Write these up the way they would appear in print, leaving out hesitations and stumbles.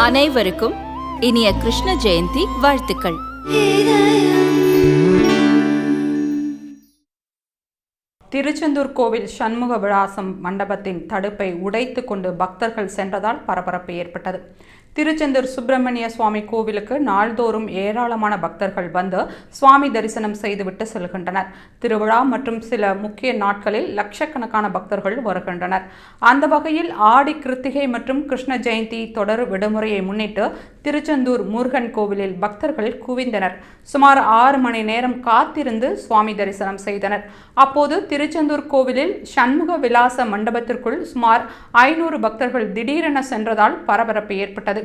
அனைவருக்கும் இனிய கிருஷ்ண ஜெயந்தி வாழ்த்துக்கள். திருச்செந்தூர் கோவில் சண்முக விலாசம் மண்டபத்தின் தடுப்பை உடைத்து கொண்டு பக்தர்கள் சென்றதால் பரபரப்பு ஏற்பட்டது. திருச்செந்தூர் சுப்பிரமணிய சுவாமி கோவிலுக்கு நாள்தோறும் ஏராளமான பக்தர்கள் வந்து சுவாமி தரிசனம் செய்துவிட்டு செல்கின்றனர். திருவிழா மற்றும் சில முக்கிய நாட்களில் லட்சக்கணக்கான பக்தர்கள் வருகின்றனர். அந்த வகையில் ஆடி கிருத்திகை மற்றும் கிருஷ்ண ஜெயந்தி தொடர் விடுமுறையை முன்னிட்டு திருச்செந்தூர் முருகன் கோவிலில் பக்தர்கள் குவிந்தனர். சுமார் 6 மணி நேரம் காத்திருந்து சுவாமி தரிசனம் செய்தனர். அப்போது திருச்செந்தூர் கோவிலில் சண்முக விலாச மண்டபத்திற்குள் சுமார் 500 பக்தர்கள் திடீரென சென்றதால் பரபரப்பு ஏற்பட்டது.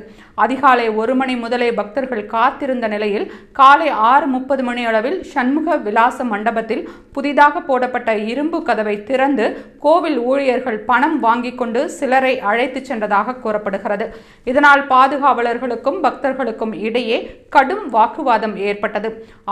அதிகாலை 1 மணி முதலே பக்தர்கள் காத்திருந்த நிலையில் காலை 6:30 மணி அளவில் சண்முக விலாச மண்டபத்தில் புதிதாக போடப்பட்ட இரும்பு கதவை திறந்து கோவில் ஊழியர்கள் பணம் வாங்கிக் கொண்டு சிலரை அழைத்து சென்றதாக கூறப்படுகிறது. இதனால் பாதுகாவலர்களுக்கும் பக்தர்களுக்கும் இடையே கடும் வாக்குவாதம் ஏற்பட்டது.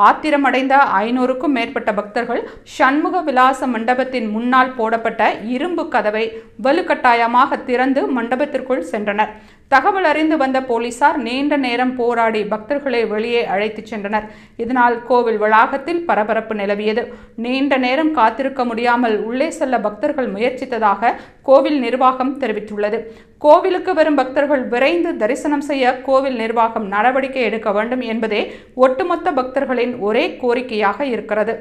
ஆத்திரமடைந்த 500க்கும் மேற்பட்ட பக்தர்கள் சண்முக விலாச மண்டபத்தின் முன்னால் போடப்பட்ட இரும்பு கதவை வலுக்கட்டாயமாக திறந்து மண்டபத்திற்குள் சென்றனர். தகவல் அறிந்து வந்த போலீசார் நீண்ட நேரம் போராடி பக்தர்களை வெளியே அழைத்து சென்றனர். இதனால் கோவில் வளாகத்தில் பரபரப்பு நிலவியது. நீண்ட நேரம் காத்திருக்க முடியாமல் உள்ளே செல்ல பக்தர்கள் முயற்சித்ததாக கோவில் நிர்வாகம் தெரிவித்துள்ளது. கோவிலுக்கு வரும் பக்தர்கள் விரைந்து தரிசனம் செய்ய கோவில் நிர்வாகம் நடவடிக்கை எடுக்க வேண்டும் என்பதே ஒட்டுமொத்த பக்தர்களின் ஒரே கோரிக்கையாக இருக்கிறது.